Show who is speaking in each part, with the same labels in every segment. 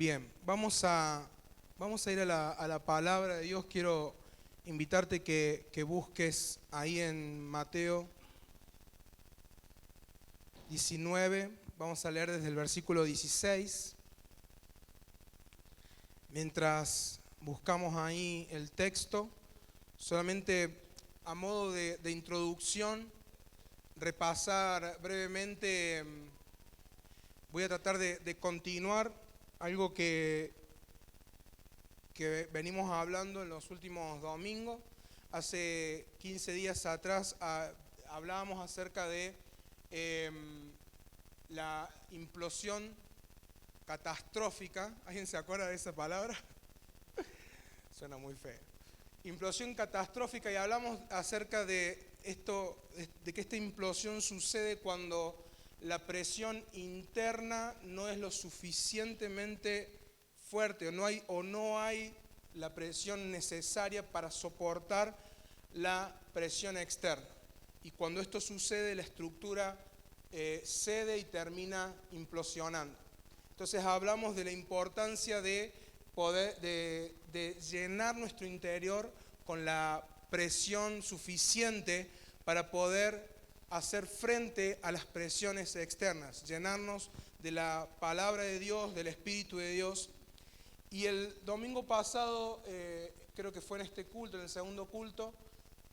Speaker 1: Bien, vamos a ir a la palabra de Dios. Quiero invitarte que busques ahí en Mateo 19, vamos a leer desde el versículo 16. Mientras buscamos ahí el texto, solamente a modo de introducción, repasar brevemente, voy a tratar de continuar algo que venimos hablando en los últimos domingos. Hace 15 días atrás hablábamos acerca de la implosión catastrófica. ¿Alguien se acuerda de esa palabra? Suena muy feo. Implosión catastrófica, y hablamos acerca de esto, de que esta implosión sucede cuando la presión interna no es lo suficientemente fuerte, o no hay la presión necesaria para soportar la presión externa. Y cuando esto sucede, la estructura cede y termina implosionando. Entonces hablamos de la importancia de poder de llenar nuestro interior con la presión suficiente para poder hacer frente a las presiones externas, llenarnos de la palabra de Dios, del Espíritu de Dios. Y el domingo pasado, creo que fue en este culto, en el segundo culto,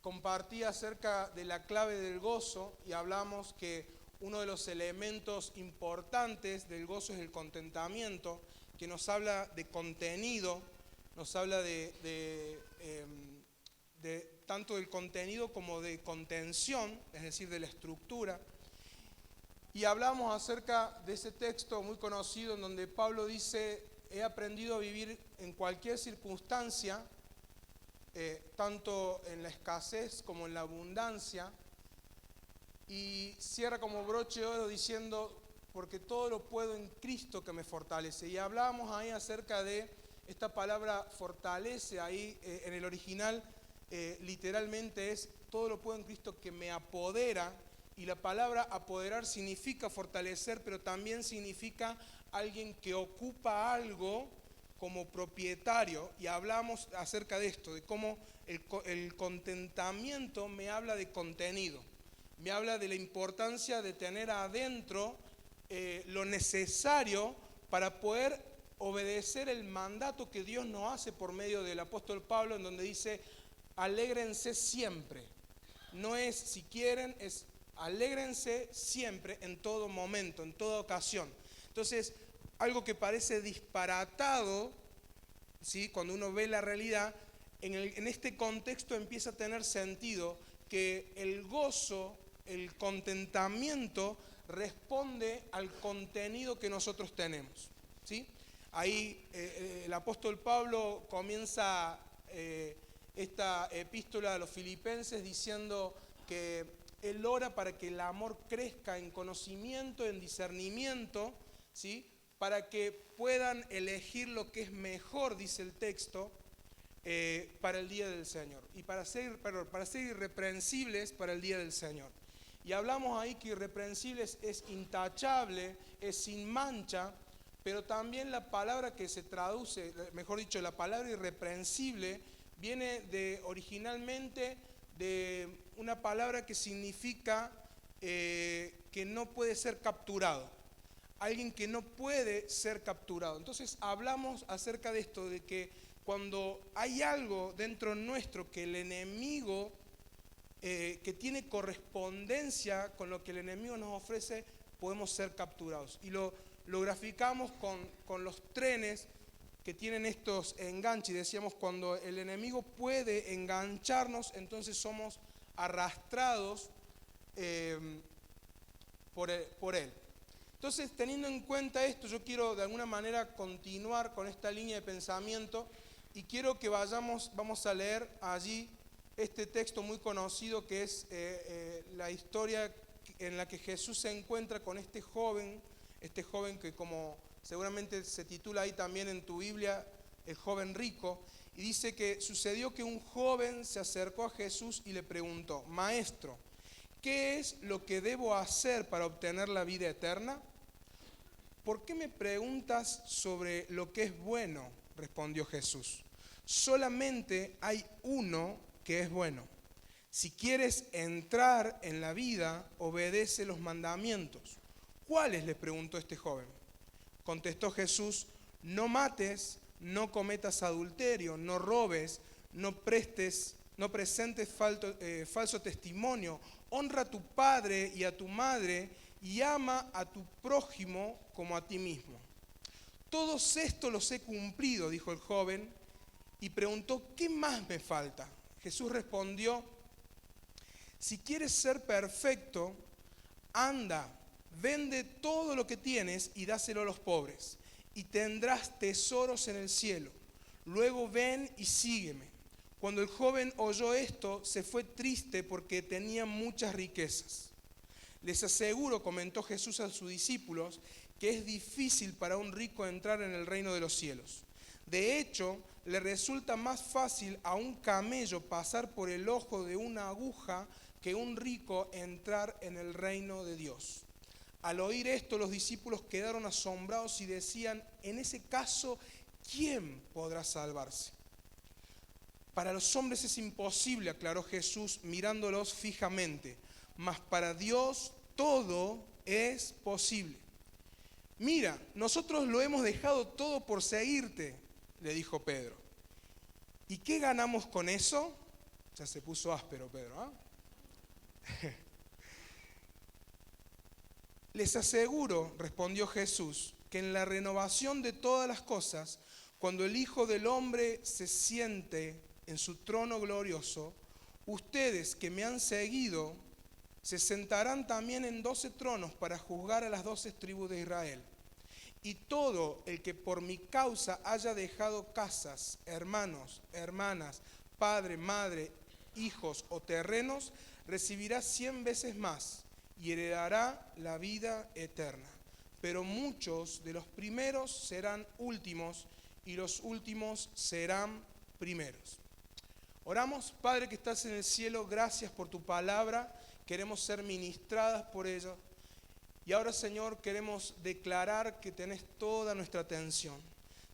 Speaker 1: compartí acerca de la clave del gozo y hablamos que uno de los elementos importantes del gozo es el contentamiento, que nos habla de contenido, nos habla de tanto del contenido como de contención, es decir, de la estructura. Y hablamos acerca de ese texto muy conocido en donde Pablo dice: he aprendido a vivir en cualquier circunstancia, tanto en la escasez como en la abundancia. Y cierra como broche de oro diciendo: porque todo lo puedo en Cristo que me fortalece. Y hablábamos ahí acerca de esta palabra fortalece, ahí en el original literalmente es todo lo puedo en Cristo que me apodera. Y la palabra apoderar significa fortalecer, pero también significa alguien que ocupa algo como propietario. Y hablamos acerca de esto, de cómo el contentamiento me habla de contenido, me habla de la importancia de tener adentro lo necesario para poder obedecer el mandato que Dios nos hace por medio del apóstol Pablo, en donde dice: alégrense siempre. No es si quieren, es alégrense siempre, en todo momento, en toda ocasión. Entonces, algo que parece disparatado, ¿sí?, cuando uno ve la realidad, en este contexto empieza a tener sentido, que el gozo, el contentamiento, responde al contenido que nosotros tenemos, ¿sí? Ahí el apóstol Pablo comienza esta epístola a los filipenses diciendo que él ora para que el amor crezca en conocimiento, en discernimiento, ¿sí?, para que puedan elegir lo que es mejor, dice el texto, para el día del Señor, y para ser irreprensibles para el día del Señor. Y hablamos ahí que irreprensible es intachable, es sin mancha, pero también la palabra que se traduce, mejor dicho, la palabra irreprensible viene originalmente de una palabra que significa que no puede ser capturado, alguien que no puede ser capturado. Entonces hablamos acerca de esto, de que cuando hay algo dentro nuestro que el enemigo, que tiene correspondencia con lo que el enemigo nos ofrece, podemos ser capturados. Y lo graficamos con los trenes que tienen estos enganches. Decíamos, cuando el enemigo puede engancharnos, entonces somos arrastrados por él. Entonces, teniendo en cuenta esto, yo quiero de alguna manera continuar con esta línea de pensamiento y quiero que vamos a leer allí este texto muy conocido, que es la historia en la que Jesús se encuentra con este joven que, como seguramente se titula ahí también en tu Biblia, el joven rico. Y dice que sucedió que un joven se acercó a Jesús y le preguntó: Maestro, ¿qué es lo que debo hacer para obtener la vida eterna? ¿por qué me preguntas sobre lo que es bueno?, respondió Jesús. Solamente hay uno que es bueno. Si quieres entrar en la vida, obedece los mandamientos. ¿Cuáles?, le preguntó este joven. Contestó Jesús: no mates, no cometas adulterio, no robes, no presentes falso testimonio, honra a tu padre y a tu madre y ama a tu prójimo como a ti mismo. Todos estos los he cumplido, dijo el joven, y preguntó: ¿qué más me falta? Jesús respondió: si quieres ser perfecto, anda, vende todo lo que tienes y dáselo a los pobres, y tendrás tesoros en el cielo. Luego ven y sígueme. Cuando el joven oyó esto, se fue triste porque tenía muchas riquezas. Les aseguro, comentó Jesús a sus discípulos, que es difícil para un rico entrar en el reino de los cielos. De hecho, le resulta más fácil a un camello pasar por el ojo de una aguja que un rico entrar en el reino de Dios. Al oír esto, los discípulos quedaron asombrados y decían: en ese caso, ¿quién podrá salvarse? Para los hombres es imposible, aclaró Jesús mirándolos fijamente, mas para Dios todo es posible. Mira, nosotros lo hemos dejado todo por seguirte, le dijo Pedro. ¿Y qué ganamos con eso? Ya se puso áspero Pedro, ¿ah? Les aseguro, respondió Jesús, que en la renovación de todas las cosas, cuando el Hijo del Hombre se siente en su trono glorioso, ustedes que me han seguido se sentarán también en 12 tronos para juzgar a las 12 tribus de Israel. Y todo el que por mi causa haya dejado casas, hermanos, hermanas, padre, madre, hijos o terrenos, recibirá 100 veces más y heredará la vida eterna. Pero muchos de los primeros serán últimos y los últimos serán primeros. Oramos. Padre que estás en el cielo, gracias por tu palabra. Queremos ser ministradas por ella. Y ahora, Señor, queremos declarar que tenés toda nuestra atención.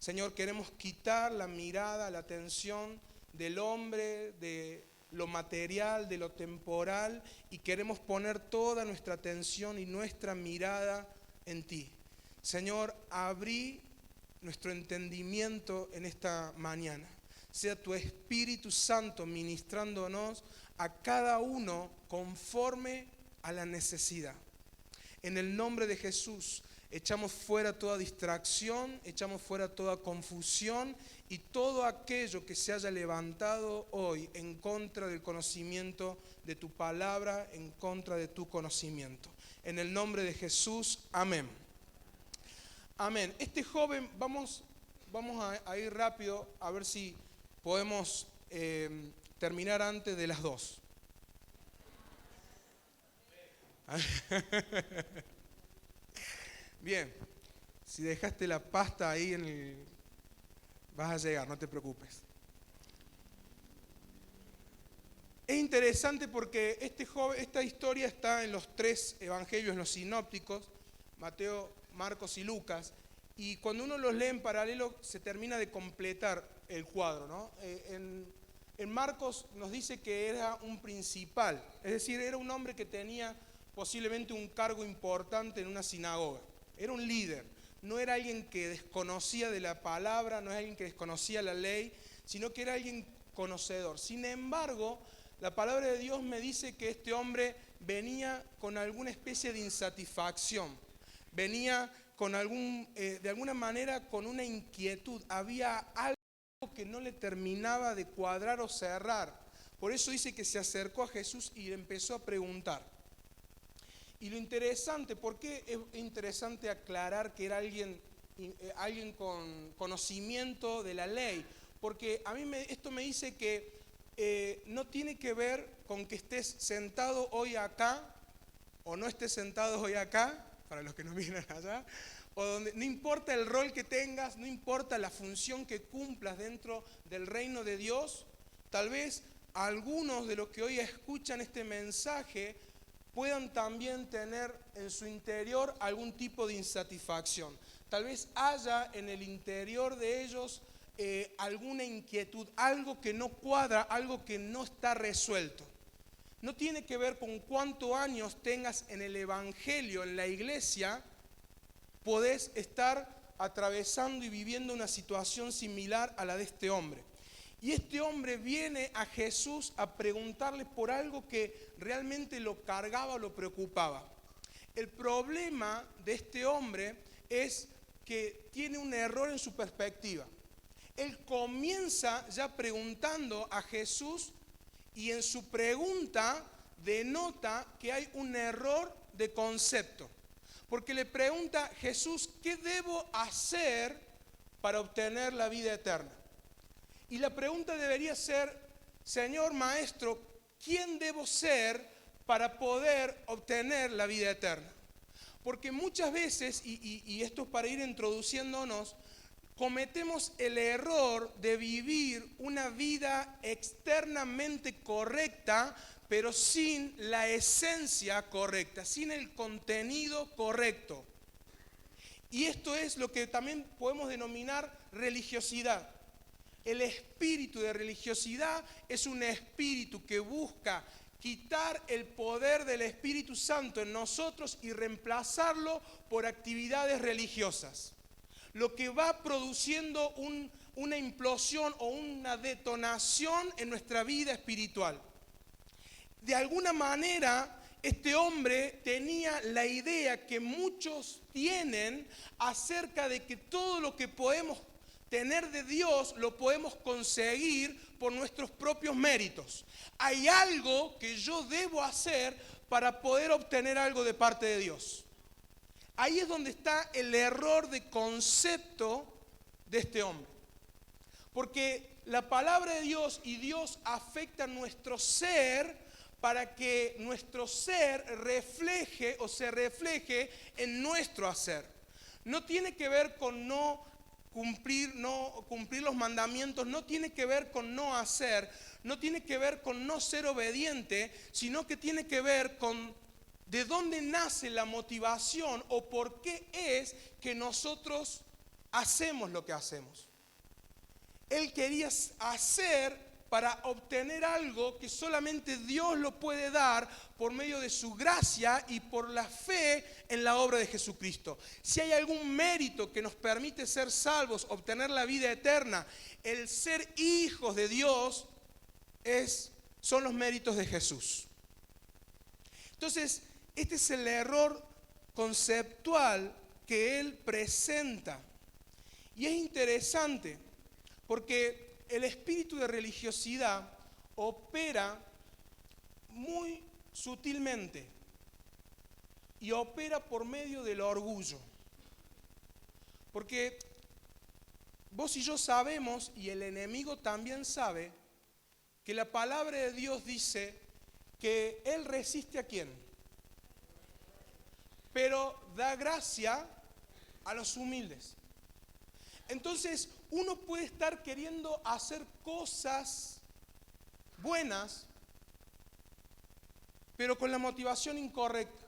Speaker 1: Señor, queremos quitar la mirada, la atención del hombre, de lo material, de lo temporal, y queremos poner toda nuestra atención y nuestra mirada en ti. Señor, abrí nuestro entendimiento en esta mañana. Sea tu Espíritu Santo ministrándonos a cada uno conforme a la necesidad. En el nombre de Jesús, echamos fuera toda distracción, echamos fuera toda confusión y todo aquello que se haya levantado hoy en contra del conocimiento de tu palabra, en contra de tu conocimiento. En el nombre de Jesús, amén. Amén. Este joven, vamos a ir rápido a ver si podemos terminar antes de las 2. Bien, si dejaste la pasta ahí vas a llegar, no te preocupes. Es interesante porque esta historia está en los 3 evangelios, en los sinópticos, Mateo, Marcos y Lucas, y cuando uno los lee en paralelo se termina de completar el cuadro, ¿no? En Marcos nos dice que era un principal, es decir, era un hombre que tenía posiblemente un cargo importante en una sinagoga. Era un líder, no era alguien que desconocía de la palabra, no era alguien que desconocía la ley, sino que era alguien conocedor. Sin embargo, la palabra de Dios me dice que este hombre venía con alguna especie de insatisfacción, venía con de alguna manera con una inquietud, había algo que no le terminaba de cuadrar o cerrar. Por eso dice que se acercó a Jesús y le empezó a preguntar. Y lo interesante, ¿por qué es interesante aclarar que era alguien con conocimiento de la ley? Porque a mí esto me dice que no tiene que ver con que estés sentado hoy acá o no estés sentado hoy acá, para los que nos vienen allá, o donde, no importa el rol que tengas, no importa la función que cumplas dentro del reino de Dios. Tal vez algunos de los que hoy escuchan este mensaje puedan también tener en su interior algún tipo de insatisfacción. Tal vez haya en el interior de ellos alguna inquietud, algo que no cuadra, algo que no está resuelto. No tiene que ver con cuántos años tengas en el Evangelio, en la iglesia, podés estar atravesando y viviendo una situación similar a la de este hombre. Y este hombre viene a Jesús a preguntarle por algo que realmente lo cargaba, lo preocupaba. El problema de este hombre es que tiene un error en su perspectiva. Él comienza ya preguntando a Jesús y en su pregunta denota que hay un error de concepto. Porque le pregunta, Jesús, ¿qué debo hacer para obtener la vida eterna? Y la pregunta debería ser, Señor Maestro, ¿quién debo ser para poder obtener la vida eterna? Porque muchas veces, y esto es para ir introduciéndonos, cometemos el error de vivir una vida externamente correcta, pero sin la esencia correcta, sin el contenido correcto. Y esto es lo que también podemos denominar religiosidad. El espíritu de religiosidad es un espíritu que busca quitar el poder del Espíritu Santo en nosotros y reemplazarlo por actividades religiosas. Lo que va produciendo una implosión o una detonación en nuestra vida espiritual. De alguna manera, este hombre tenía la idea que muchos tienen acerca de que todo lo que podemos tener de Dios lo podemos conseguir por nuestros propios méritos. Hay algo que yo debo hacer para poder obtener algo de parte de Dios. Ahí es donde está el error de concepto de este hombre. Porque la palabra de Dios y Dios afecta nuestro ser para que nuestro ser refleje o se refleje en nuestro hacer. No tiene que ver con no cumplir los mandamientos, no tiene que ver con no hacer, no tiene que ver con no ser obediente, sino que tiene que ver con de dónde nace la motivación o por qué es que nosotros hacemos lo que hacemos. Él quería hacer para obtener algo que solamente Dios lo puede dar por medio de su gracia y por la fe en la obra de Jesucristo. Si hay algún mérito que nos permite ser salvos, obtener la vida eterna, el ser hijos de Dios son los méritos de Jesús. Entonces, este es el error conceptual que él presenta. Y es interesante porque el espíritu de religiosidad opera muy sutilmente y opera por medio del orgullo. Porque vos y yo sabemos, y el enemigo también sabe, que la palabra de Dios dice que Él resiste ¿a quién? Pero da gracia a los humildes. Entonces, uno puede estar queriendo hacer cosas buenas, pero con la motivación incorrecta.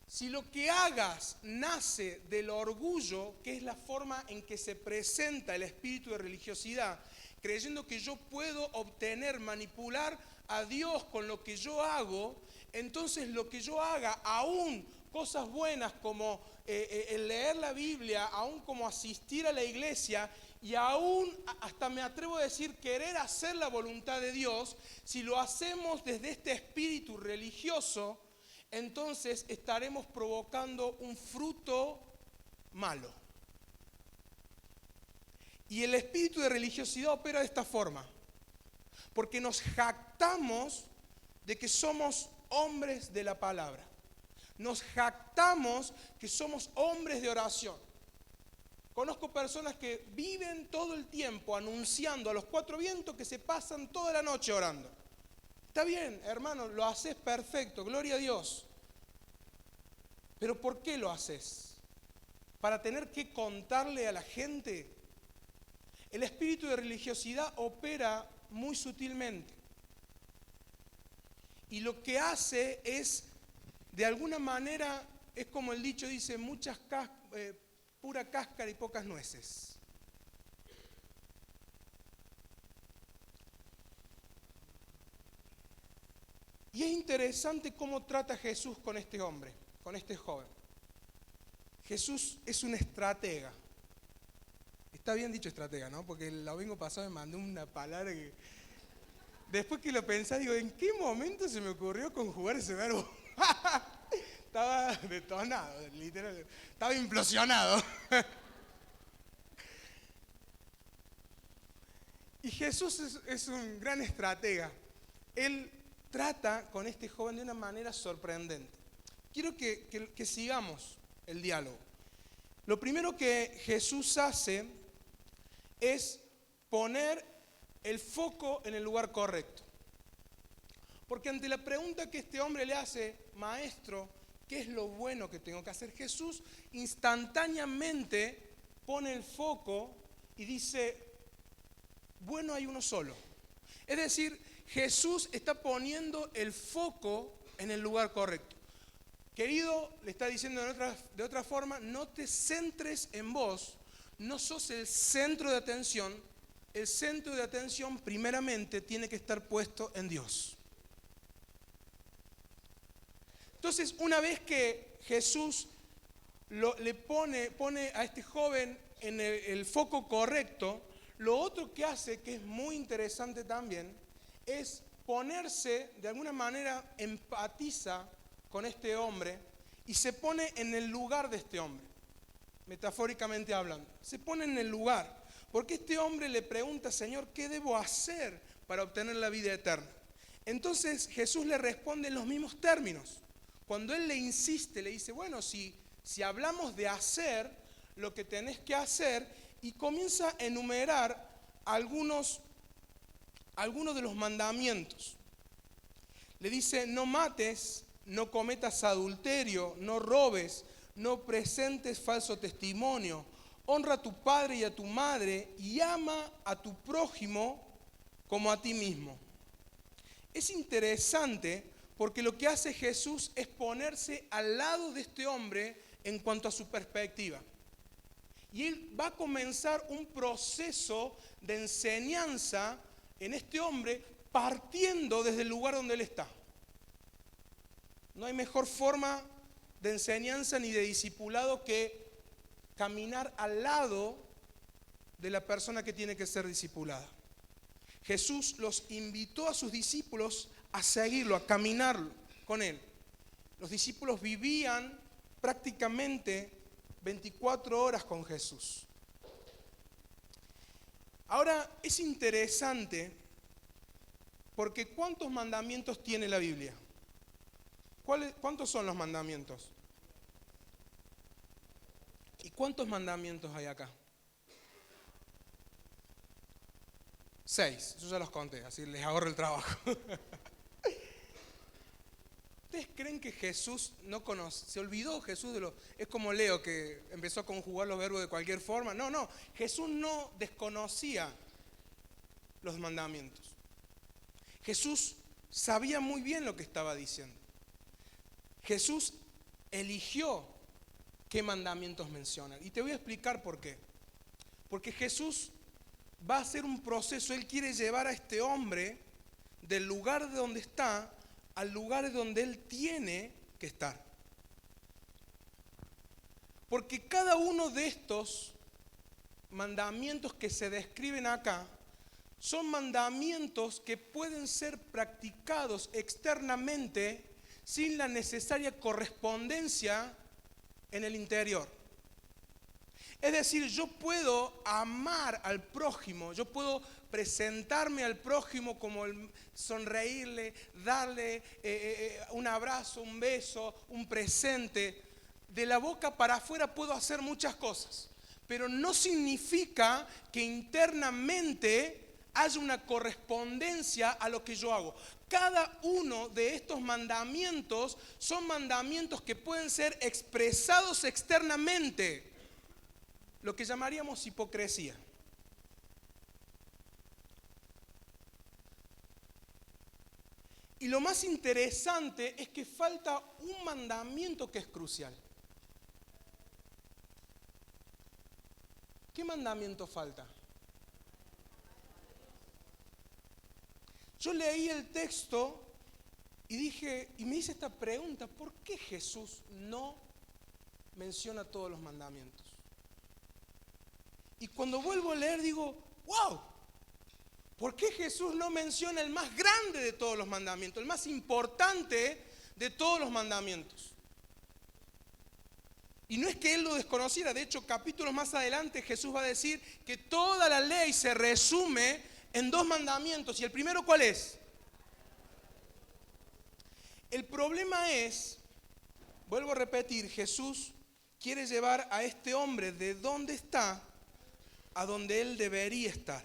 Speaker 1: Si lo que hagas nace del orgullo, que es la forma en que se presenta el espíritu de religiosidad, creyendo que yo puedo obtener, manipular a Dios con lo que yo hago, entonces lo que yo haga, aún cosas buenas como el leer la Biblia, aún como asistir a la iglesia y aún hasta me atrevo a decir querer hacer la voluntad de Dios, si lo hacemos desde este espíritu religioso, entonces estaremos provocando un fruto malo. Y el espíritu de religiosidad opera de esta forma, porque nos jactamos de que somos hombres de la palabra. Nos jactamos que somos hombres de oración. Conozco personas que viven todo el tiempo anunciando a los cuatro vientos que se pasan toda la noche orando. Está bien, hermano, lo haces perfecto, gloria a Dios. Pero ¿por qué lo haces? ¿Para tener que contarle a la gente? El espíritu de religiosidad opera muy sutilmente. Y lo que hace es de alguna manera es como el dicho dice, pura cáscara y pocas nueces. Y es interesante cómo trata Jesús con este hombre, con este joven. Jesús es un estratega. Está bien dicho estratega, ¿no? Porque el domingo pasado me mandó una palabra que... Después que lo pensé, digo, ¿en qué momento se me ocurrió conjugar ese verbo? Estaba detonado, literal. Estaba implosionado. Y Jesús es un gran estratega. Él trata con este joven de una manera sorprendente. Quiero que sigamos el diálogo. Lo primero que Jesús hace es poner el foco en el lugar correcto. Porque ante la pregunta que este hombre le hace, maestro, ¿qué es lo bueno que tengo que hacer? Jesús instantáneamente pone el foco y dice, bueno hay uno solo. Es decir, Jesús está poniendo el foco en el lugar correcto. Querido, le está diciendo de otra forma, no te centres en vos, no sos el centro de atención. El centro de atención primeramente tiene que estar puesto en Dios. Entonces, una vez que Jesús le pone a este joven en el foco correcto, lo otro que hace, que es muy interesante también, es ponerse, de alguna manera empatiza con este hombre y se pone en el lugar de este hombre, metafóricamente hablando. Se pone en el lugar, porque este hombre le pregunta, Señor, ¿qué debo hacer para obtener la vida eterna? Entonces Jesús le responde en los mismos términos. Cuando él le insiste, le dice, bueno, si hablamos de hacer lo que tenés que hacer, y comienza a enumerar algunos de los mandamientos. Le dice, no mates, no cometas adulterio, no robes, no presentes falso testimonio, honra a tu padre y a tu madre y ama a tu prójimo como a ti mismo. Es interesante porque lo que hace Jesús es ponerse al lado de este hombre en cuanto a su perspectiva. Y él va a comenzar un proceso de enseñanza en este hombre partiendo desde el lugar donde él está. No hay mejor forma de enseñanza ni de discipulado que caminar al lado de la persona que tiene que ser discipulada. Jesús los invitó a sus discípulos a seguirlo, a caminar con él. Los discípulos vivían prácticamente 24 horas con Jesús. Ahora, es interesante porque ¿cuántos mandamientos tiene la Biblia? ¿Cuántos son los mandamientos? ¿Y cuántos mandamientos hay acá? 6, yo ya los conté, así les ahorro el trabajo. ¿Ustedes creen que Jesús no conoce? ¿Se olvidó Jesús de es como Leo que empezó a conjugar los verbos de cualquier forma? No, Jesús no desconocía los mandamientos. Jesús sabía muy bien lo que estaba diciendo. Jesús eligió qué mandamientos mencionan. Y te voy a explicar por qué. Porque Jesús va a hacer un proceso, Él quiere llevar a este hombre del lugar de donde está al lugar donde él tiene que estar. Porque cada uno de estos mandamientos que se describen acá son mandamientos que pueden ser practicados externamente sin la necesaria correspondencia en el interior. Es decir, yo puedo amar al prójimo, yo puedo presentarme al prójimo como sonreírle, darle un abrazo, un beso, un presente. De la boca para afuera puedo hacer muchas cosas, pero no significa que internamente haya una correspondencia a lo que yo hago. Cada uno de estos mandamientos son mandamientos que pueden ser expresados externamente, lo que llamaríamos hipocresía. Y lo más interesante es que falta un mandamiento que es crucial. ¿Qué mandamiento falta? Yo leí el texto y me hice esta pregunta: ¿por qué Jesús no menciona todos los mandamientos? Y cuando vuelvo a leer digo, wow, ¿por qué Jesús no menciona el más grande de todos los mandamientos, el más importante de todos los mandamientos? Y no es que él lo desconociera, de hecho capítulos más adelante Jesús va a decir que toda la ley se resume en 2 mandamientos. ¿Y el primero cuál es? El problema es, vuelvo a repetir, Jesús quiere llevar a este hombre de donde está a donde él debería estar.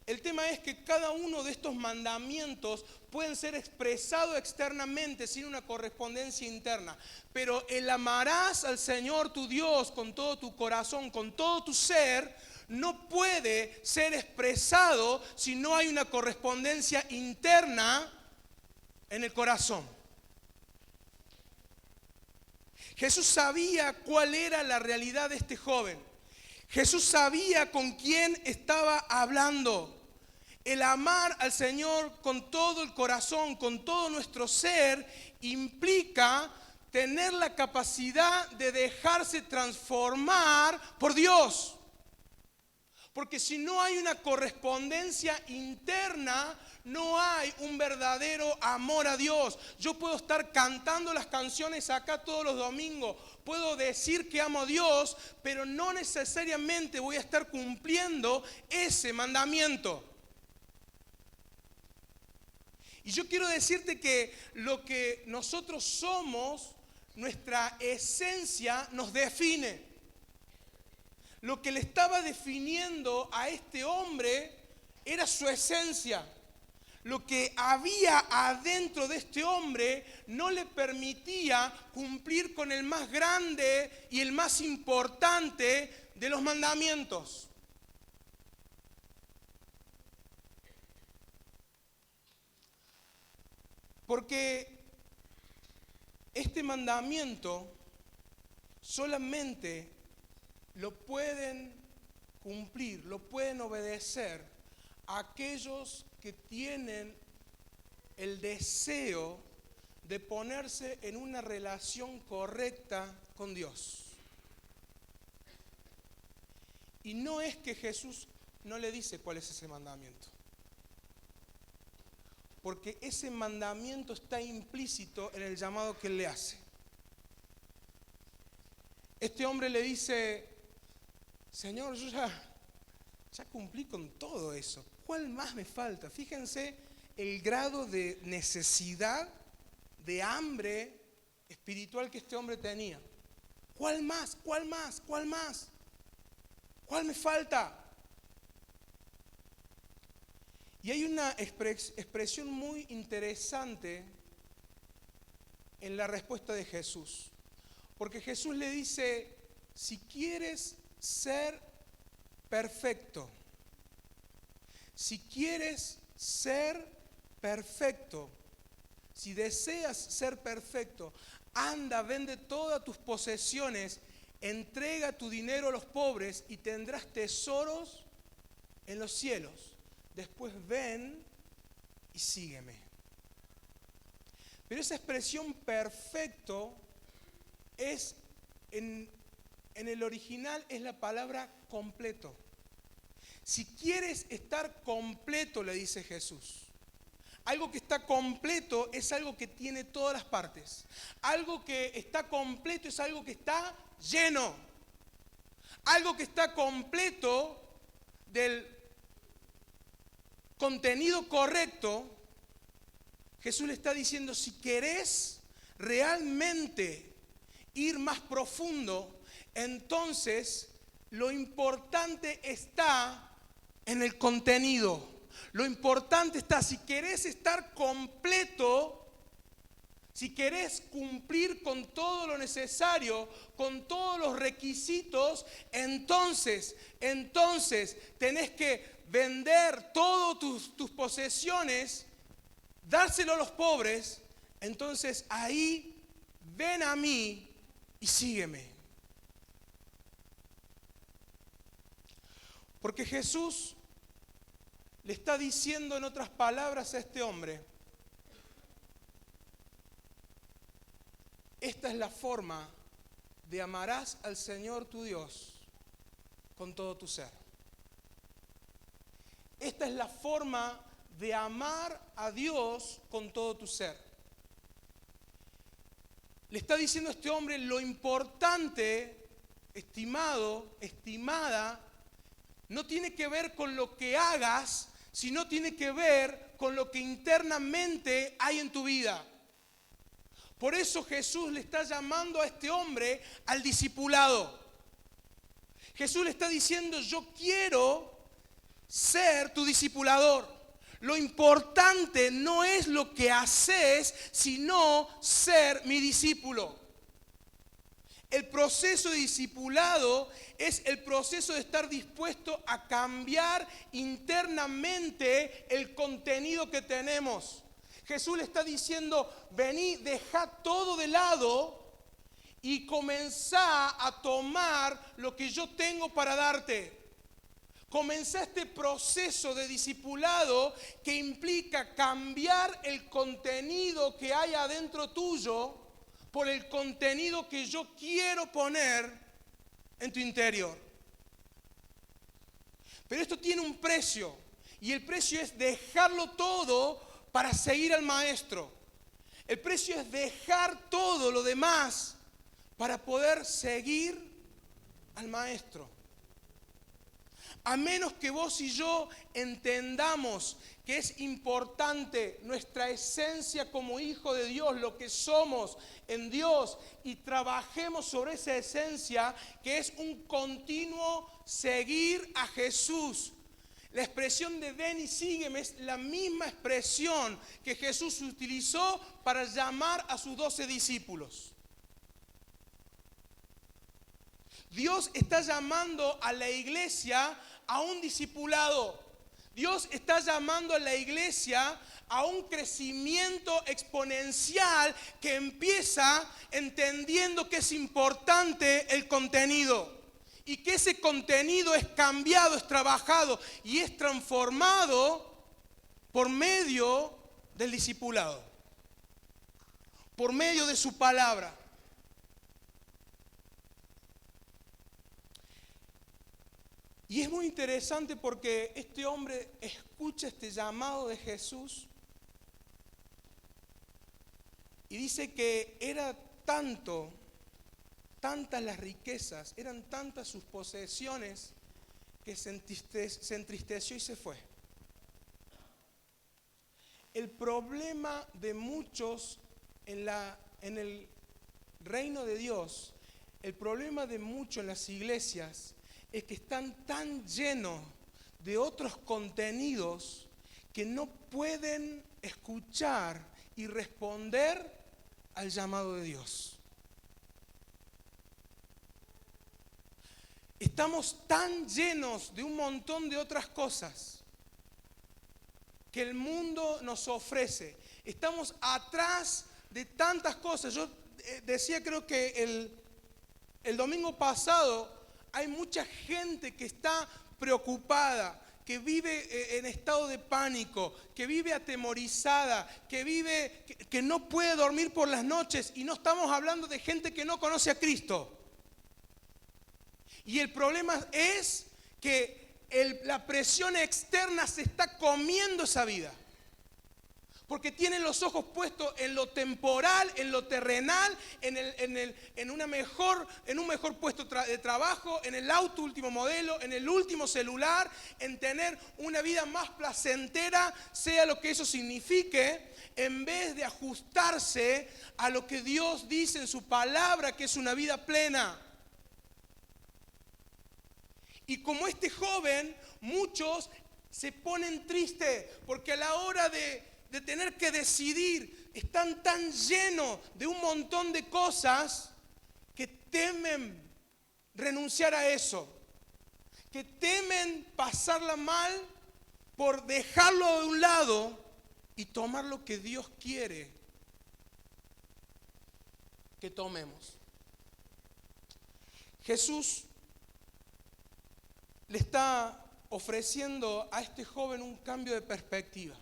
Speaker 1: El tema es que cada uno de estos mandamientos pueden ser expresados externamente sin una correspondencia interna. Pero el amarás al Señor tu Dios con todo tu corazón, con todo tu ser, no puede ser expresado si no hay una correspondencia interna en el corazón. Jesús sabía cuál era la realidad de este joven. Jesús sabía con quién estaba hablando. El amar al Señor con todo el corazón, con todo nuestro ser, implica tener la capacidad de dejarse transformar por Dios. Porque si no hay una correspondencia interna, no hay un verdadero amor a Dios. Yo puedo estar cantando las canciones acá todos los domingos, puedo decir que amo a Dios, pero no necesariamente voy a estar cumpliendo ese mandamiento. Y yo quiero decirte que lo que nosotros somos, nuestra esencia nos define. Lo que le estaba definiendo a este hombre era su esencia. Lo que había adentro de este hombre no le permitía cumplir con el más grande y el más importante de los mandamientos. Porque este mandamiento solamente lo pueden cumplir, lo pueden obedecer aquellos que tienen el deseo de ponerse en una relación correcta con Dios. Y no es que Jesús no le dice cuál es ese mandamiento, porque ese mandamiento está implícito en el llamado que él le hace. Este hombre le dice: Señor, yo ya cumplí con todo eso. ¿Cuál más me falta? Fíjense el grado de necesidad, de hambre espiritual que este hombre tenía. ¿Cuál más? ¿Cuál más? ¿Cuál más? ¿Cuál me falta? Y hay una expresión muy interesante en la respuesta de Jesús. Porque Jesús le dice: si quieres ser perfecto, si quieres ser perfecto, si deseas ser perfecto, anda, vende todas tus posesiones, entrega tu dinero a los pobres y tendrás tesoros en los cielos. Después ven y sígueme. Pero esa expresión perfecto es, en el original, es la palabra completo. Si quieres estar completo, le dice Jesús. Algo que está completo es algo que tiene todas las partes. Algo que está completo es algo que está lleno. Algo que está completo del contenido correcto. Jesús le está diciendo: si querés realmente ir más profundo, entonces lo importante está en el contenido. Lo importante está, si querés estar completo, si querés cumplir con todo lo necesario, con todos los requisitos, entonces tenés que vender todas tus posesiones, dárselo a los pobres, entonces ahí ven a mí y sígueme. Porque Jesús le está diciendo en otras palabras a este hombre, esta es la forma de amarás al Señor tu Dios con todo tu ser. Esta es la forma de amar a Dios con todo tu ser. Le está diciendo a este hombre lo importante, estimado, estimada, no tiene que ver con lo que hagas, sino tiene que ver con lo que internamente hay en tu vida. Por eso Jesús le está llamando a este hombre al discipulado. Jesús le está diciendo, yo quiero ser tu discipulador. Lo importante no es lo que haces, sino ser mi discípulo. El proceso de discipulado es el proceso de estar dispuesto a cambiar internamente el contenido que tenemos. Jesús le está diciendo, vení, dejá todo de lado y comenzá a tomar lo que yo tengo para darte. Comenzá este proceso de discipulado que implica cambiar el contenido que hay adentro tuyo por el contenido que yo quiero poner en tu interior. Pero esto tiene un precio, y el precio es dejarlo todo para seguir al Maestro. El precio es dejar todo lo demás para poder seguir al Maestro. A menos que vos y yo entendamos que es importante nuestra esencia como hijo de Dios, lo que somos en Dios, y trabajemos sobre esa esencia que es un continuo seguir a Jesús. La expresión de ven y sígueme es la misma expresión que Jesús utilizó para llamar a sus 12 discípulos. Dios está llamando a la iglesia a un discipulado. Dios está llamando a la iglesia a un crecimiento exponencial que empieza entendiendo que es importante el contenido y que ese contenido es cambiado, es trabajado y es transformado por medio del discipulado, por medio de su palabra. Y es muy interesante porque este hombre escucha este llamado de Jesús y dice que era tantas las riquezas, eran tantas sus posesiones que se entristeció y se fue. El problema de muchos en el reino de Dios, el problema de muchos en las iglesias, es que están tan llenos de otros contenidos que no pueden escuchar y responder al llamado de Dios. Estamos tan llenos de un montón de otras cosas que el mundo nos ofrece. Estamos atrás de tantas cosas. Yo decía, creo que el domingo pasado, hay mucha gente que está preocupada, que vive en estado de pánico, que vive atemorizada, que no puede dormir por las noches, y no estamos hablando de gente que no conoce a Cristo. Y el problema es que la presión externa se está comiendo esa vida. Porque tienen los ojos puestos en lo temporal, en lo terrenal, en un mejor puesto de trabajo, en el auto último modelo, en el último celular, en tener una vida más placentera, sea lo que eso signifique, en vez de ajustarse a lo que Dios dice en su palabra, que es una vida plena. Y como este joven, muchos se ponen tristes porque a la hora de tener que decidir, están tan llenos de un montón de cosas que temen renunciar a eso, que temen pasarla mal por dejarlo de un lado y tomar lo que Dios quiere que tomemos. Jesús le está ofreciendo a este joven un cambio de perspectiva.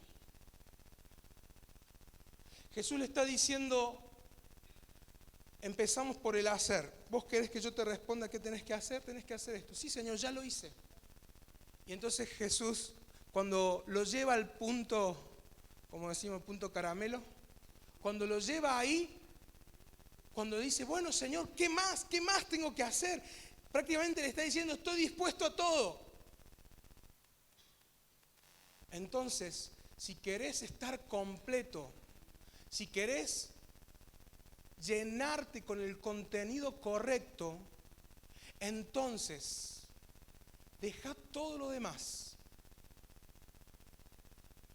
Speaker 1: Jesús le está diciendo, empezamos por el hacer. ¿Vos querés que yo te responda qué tenés que hacer? Tenés que hacer esto. Sí, Señor, ya lo hice. Y entonces Jesús, cuando lo lleva al punto, como decimos, punto caramelo, cuando lo lleva ahí, cuando dice, bueno, Señor, ¿qué más? ¿Qué más tengo que hacer? Prácticamente le está diciendo, estoy dispuesto a todo. Entonces, si querés estar completo, si querés llenarte con el contenido correcto, entonces deja todo lo demás.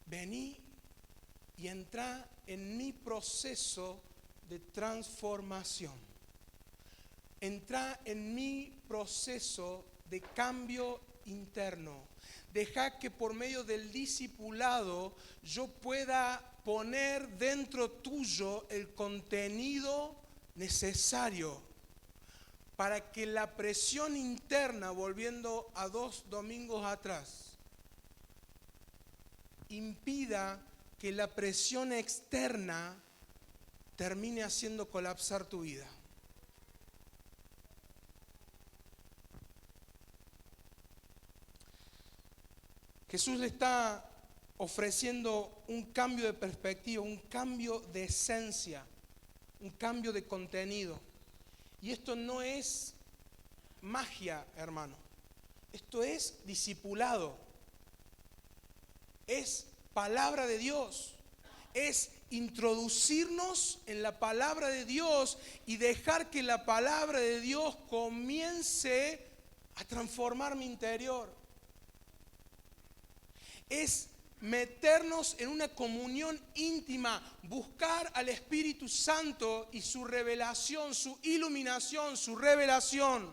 Speaker 1: Vení y entrá en mi proceso de transformación. Entrá en mi proceso de cambio interno. Deja que por medio del discipulado yo pueda poner dentro tuyo el contenido necesario para que la presión interna, volviendo a 2 domingos atrás, impida que la presión externa termine haciendo colapsar tu vida. Jesús le está ofreciendo un cambio de perspectiva, un cambio de esencia, un cambio de contenido. Y esto no es magia, hermano. Esto es discipulado. Es palabra de Dios. Es introducirnos en la palabra de Dios y dejar que la palabra de Dios comience a transformar mi interior. Es meternos en una comunión íntima, buscar al Espíritu Santo y su revelación, su iluminación, su revelación,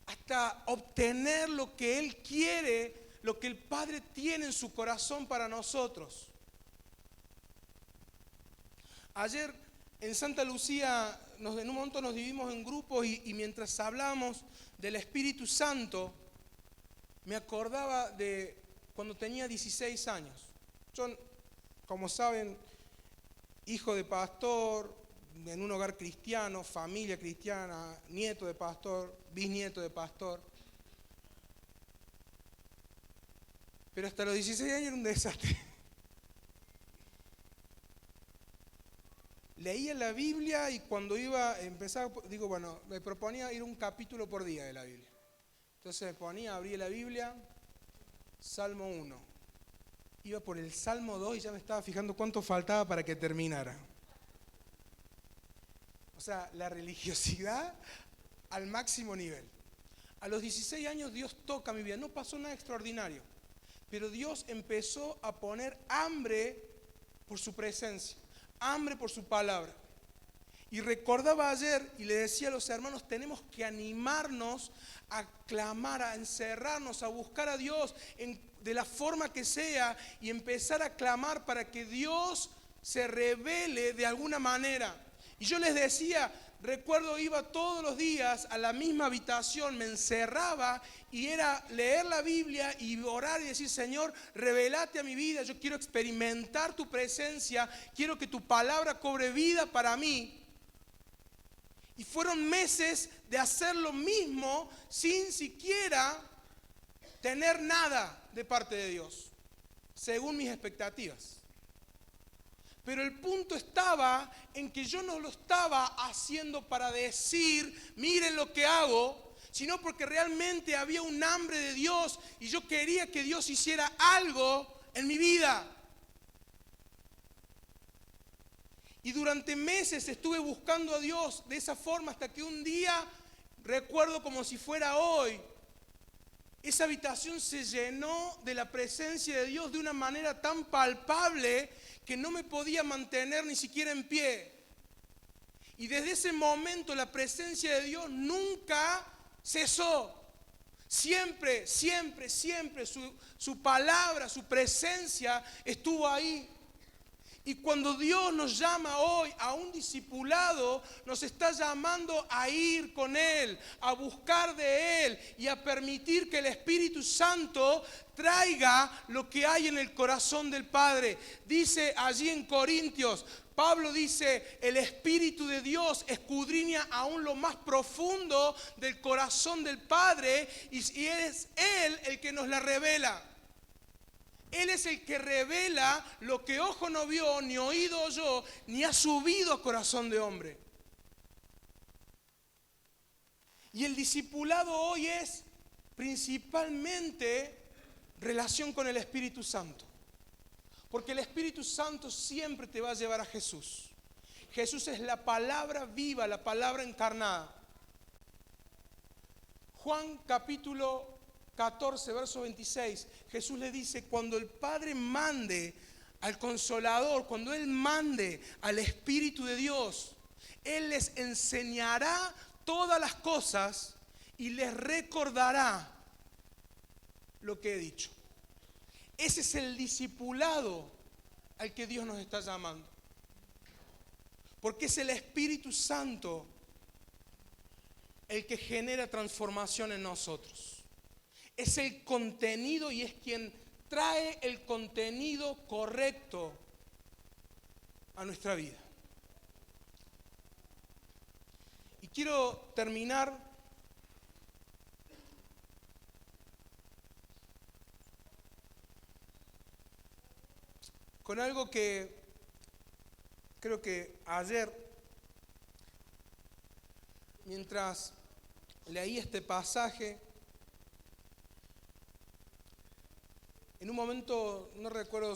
Speaker 1: hasta obtener lo que Él quiere, lo que el Padre tiene en su corazón para nosotros. Ayer en Santa Lucía en un momento nos dividimos en grupos y mientras hablamos del Espíritu Santo, me acordaba de cuando tenía 16 años. Yo, como saben, hijo de pastor, en un hogar cristiano, familia cristiana, nieto de pastor, bisnieto de pastor. Pero hasta los 16 años era un desastre. Leía la Biblia y cuando me proponía ir un capítulo por día de la Biblia. Entonces me ponía, abría la Biblia, Salmo 1. Iba por el Salmo 2 y ya me estaba fijando cuánto faltaba para que terminara. O sea, la religiosidad al máximo nivel. A los 16 años Dios toca mi vida. No pasó nada extraordinario. Pero Dios empezó a poner hambre por su presencia, hambre por su palabra. Y recordaba ayer y le decía a los hermanos, tenemos que animarnos a clamar, a encerrarnos, a buscar a Dios de la forma que sea y empezar a clamar para que Dios se revele de alguna manera. Y yo les decía, recuerdo iba todos los días a la misma habitación, me encerraba y era leer la Biblia y orar y decir, Señor, revelate a mi vida, yo quiero experimentar tu presencia, quiero que tu palabra cobre vida para mí. Y fueron meses de hacer lo mismo sin siquiera tener nada de parte de Dios, según mis expectativas. Pero el punto estaba en que yo no lo estaba haciendo para decir, miren lo que hago, sino porque realmente había un hambre de Dios y yo quería que Dios hiciera algo en mi vida. Y durante meses estuve buscando a Dios de esa forma hasta que un día, recuerdo como si fuera hoy, esa habitación se llenó de la presencia de Dios de una manera tan palpable que no me podía mantener ni siquiera en pie. Y desde ese momento la presencia de Dios nunca cesó. Siempre, siempre, siempre su palabra, su presencia estuvo ahí. Y cuando Dios nos llama hoy a un discipulado, nos está llamando a ir con Él, a buscar de Él y a permitir que el Espíritu Santo traiga lo que hay en el corazón del Padre. Dice allí en Corintios, Pablo dice, el Espíritu de Dios escudriña aún lo más profundo del corazón del Padre y es Él el que nos la revela. Él es el que revela lo que ojo no vio, ni oído oyó, ni ha subido a corazón de hombre. Y el discipulado hoy es principalmente relación con el Espíritu Santo. Porque el Espíritu Santo siempre te va a llevar a Jesús. Jesús es la palabra viva, la palabra encarnada. Juan capítulo 14, verso 26, Jesús le dice, cuando el Padre mande al Consolador, cuando Él mande al Espíritu de Dios, Él les enseñará todas las cosas y les recordará lo que he dicho. Ese es el discipulado al que Dios nos está llamando. Porque es el Espíritu Santo el que genera transformación en nosotros. Es el contenido y es quien trae el contenido correcto a nuestra vida. Y quiero terminar con algo que creo que ayer, mientras leí este pasaje, en un momento, no recuerdo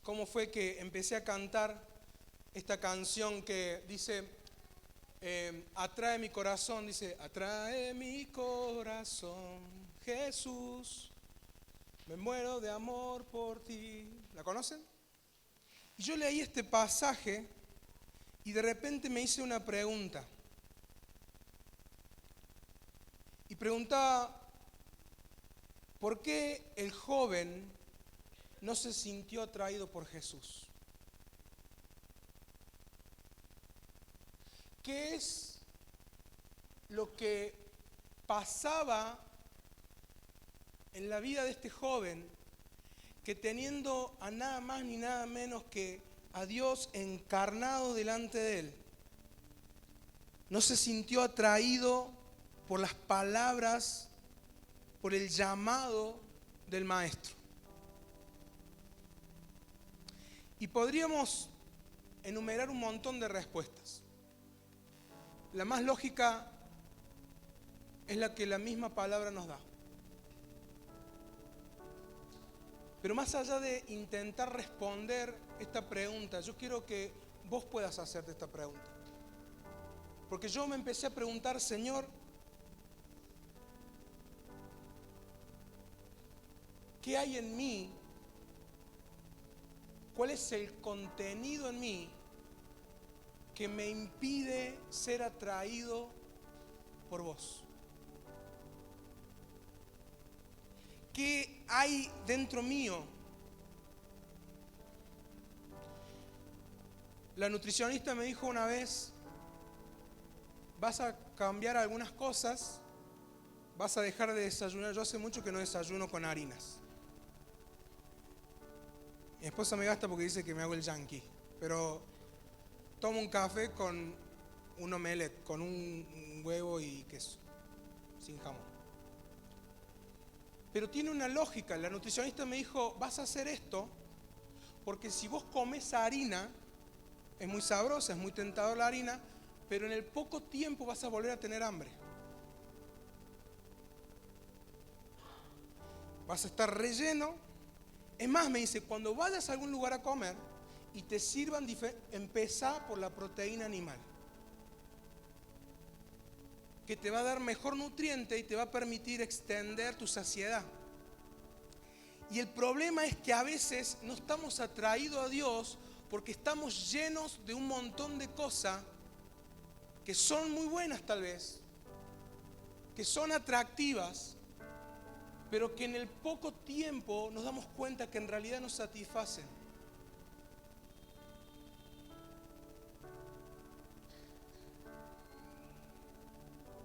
Speaker 1: cómo fue que empecé a cantar esta canción que dice, atrae mi corazón, dice, atrae mi corazón, Jesús, me muero de amor por ti. ¿La conocen? Y yo leí este pasaje y de repente me hice una pregunta. Y preguntaba, ¿por qué el joven no se sintió atraído por Jesús? ¿Qué es lo que pasaba en la vida de este joven que teniendo a nada más ni nada menos que a Dios encarnado delante de él, no se sintió atraído por las palabras, por el llamado del Maestro? Y podríamos enumerar un montón de respuestas. La más lógica es la que la misma palabra nos da. Pero más allá de intentar responder esta pregunta, yo quiero que vos puedas hacerte esta pregunta. Porque yo me empecé a preguntar, Señor, ¿qué hay en mí? ¿Cuál es el contenido en mí que me impide ser atraído por vos? ¿Qué hay dentro mío? La nutricionista me dijo una vez, vas a cambiar algunas cosas, vas a dejar de desayunar. Yo hace mucho que no desayuno con harinas. Mi esposa me gasta porque dice que me hago el yankee, pero tomo un café con un omelette, con un huevo y queso, sin jamón. Pero tiene una lógica. La nutricionista me dijo, vas a hacer esto porque si vos comes harina, es muy sabrosa, es muy tentadora la harina, pero en el poco tiempo vas a volver a tener hambre. Vas a estar relleno. Es más, me dice, cuando vayas a algún lugar a comer y te sirvan, empezá por la proteína animal, que te va a dar mejor nutriente y te va a permitir extender tu saciedad. Y el problema es que a veces no estamos atraídos a Dios porque estamos llenos de un montón de cosas que son muy buenas tal vez, que son atractivas, pero que en el poco tiempo nos damos cuenta que en realidad nos satisfacen.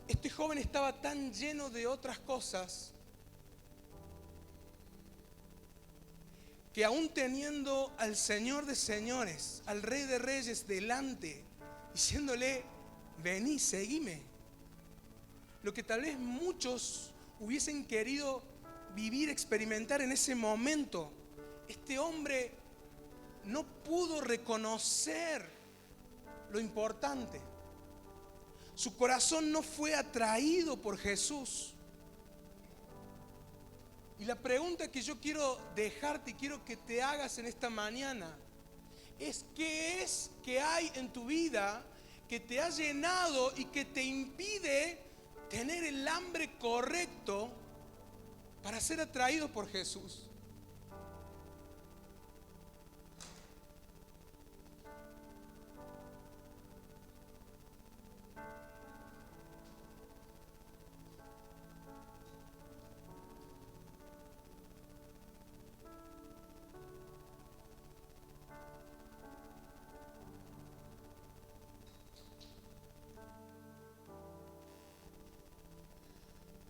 Speaker 1: Este joven estaba tan lleno de otras cosas que aún teniendo al Señor de señores, al Rey de reyes delante, diciéndole, vení, seguime, lo que tal vez muchos hubiesen querido vivir, experimentar en ese momento, este hombre no pudo reconocer lo importante. Su corazón no fue atraído por Jesús. Y la pregunta que yo quiero dejarte y quiero que te hagas en esta mañana es: ¿qué es que hay en tu vida que te ha llenado y que te impide tener el hambre correcto para ser atraído por Jesús?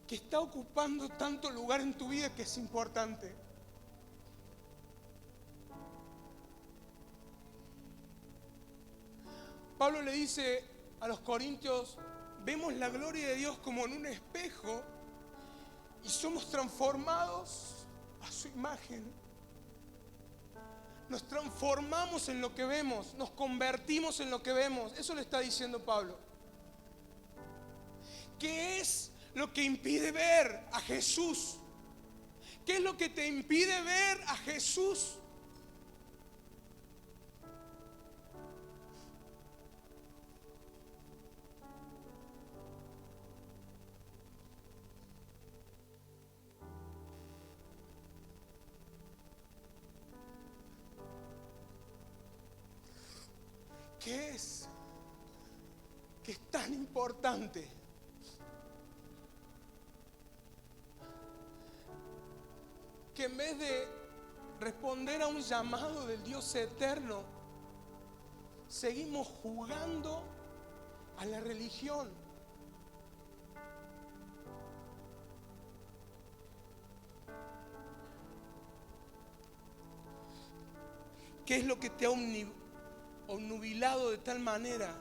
Speaker 1: Que está ocupando tanto lugar en tu vida que es importante. Pablo le dice a los corintios: vemos la gloria de Dios como en un espejo y somos transformados a su imagen. Nos transformamos en lo que vemos, nos convertimos en lo que vemos. Eso le está diciendo Pablo. ¿Qué es lo que impide ver a Jesús? ¿Qué es lo que te impide ver a Jesús? ¿Qué es que es tan importante que en vez de responder a un llamado del Dios eterno, seguimos jugando a la religión? ¿Qué es lo que te ha obnubilado de tal manera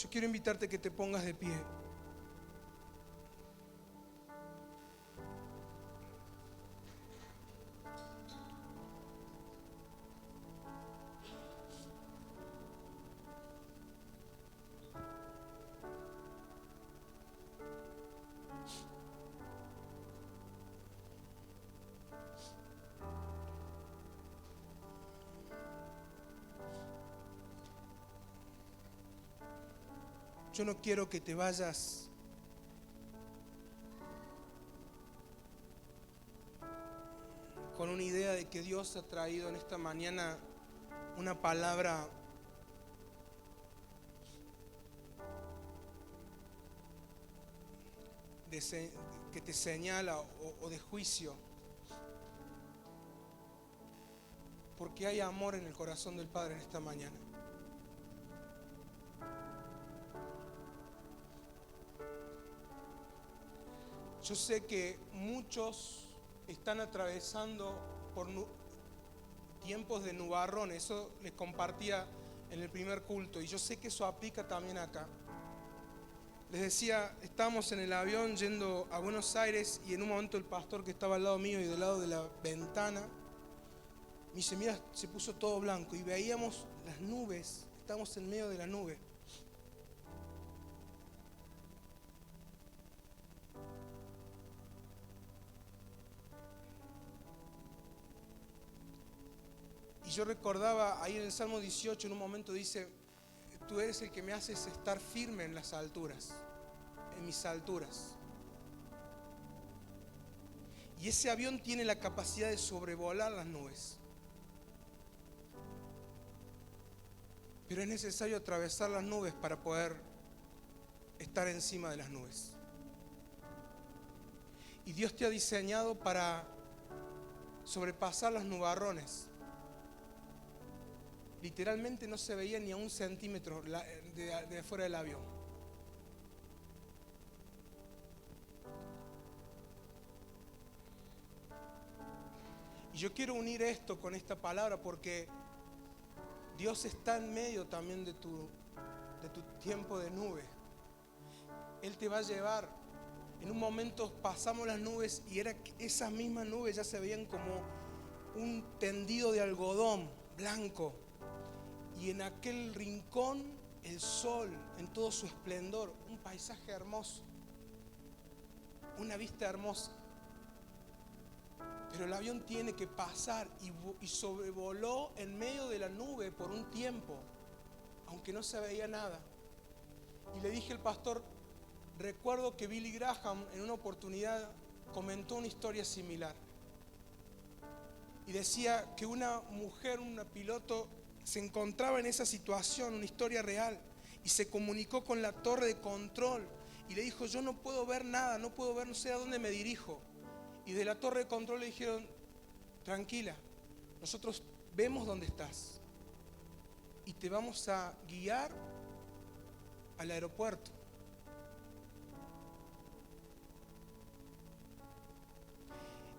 Speaker 1: Yo quiero invitarte a que te pongas de pie. Yo no quiero que te vayas con una idea de que Dios ha traído en esta mañana una palabra que te señala o de juicio, porque hay amor en el corazón del Padre en esta mañana. Yo sé que muchos están atravesando por tiempos de nubarrón. Eso les compartía en el primer culto, y yo sé que eso aplica también acá. Les decía, estábamos en el avión yendo a Buenos Aires, y en un momento el pastor que estaba al lado mío y del lado de la ventana me dice: mira, se puso todo blanco, y veíamos las nubes, estábamos en medio de la nube. Y yo recordaba ahí en el Salmo 18, en un momento dice: tú eres el que me haces estar firme en las alturas, en mis alturas. Y ese avión tiene la capacidad de sobrevolar las nubes. Pero es necesario atravesar las nubes para poder estar encima de las nubes. Y Dios te ha diseñado para sobrepasar los nubarrones. Literalmente no se veía ni a 1 centímetro de afuera del avión. Y yo quiero unir esto con esta palabra porque Dios está en medio también de tu tiempo de nube. Él te va a llevar. En un momento pasamos las nubes y esas mismas nubes ya se veían como un tendido de algodón blanco. Y en aquel rincón el sol en todo su esplendor, un paisaje hermoso, una vista hermosa. Pero el avión tiene que pasar y sobrevoló en medio de la nube por un tiempo, aunque no se veía nada. Y le dije al pastor, recuerdo que Billy Graham en una oportunidad comentó una historia similar. Y decía que una mujer, una piloto, se encontraba en esa situación, una historia real, y se comunicó con la torre de control y le dijo, yo no puedo ver nada, no puedo ver, no sé a dónde me dirijo. Y de la torre de control le dijeron, tranquila, nosotros vemos dónde estás y te vamos a guiar al aeropuerto.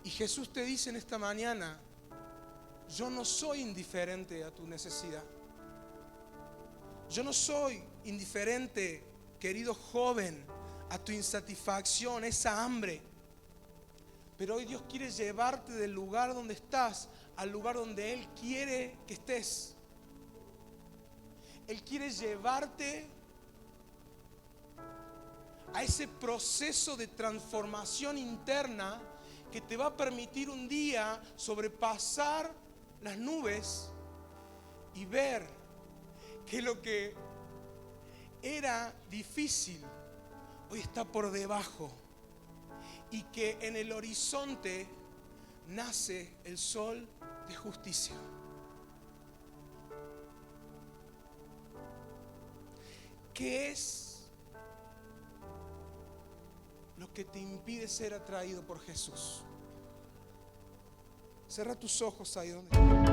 Speaker 1: Y Jesús te dice en esta mañana, yo no soy indiferente a tu necesidad. Yo no soy indiferente, querido joven, a tu insatisfacción, esa hambre. Pero hoy Dios quiere llevarte del lugar donde estás al lugar donde Él quiere que estés. Él quiere llevarte a ese proceso de transformación interna que te va a permitir un día sobrepasar las nubes y ver que lo que era difícil hoy está por debajo y que en el horizonte nace el sol de justicia. ¿Qué es lo que te impide ser atraído por Jesús? Cierra tus ojos ahí donde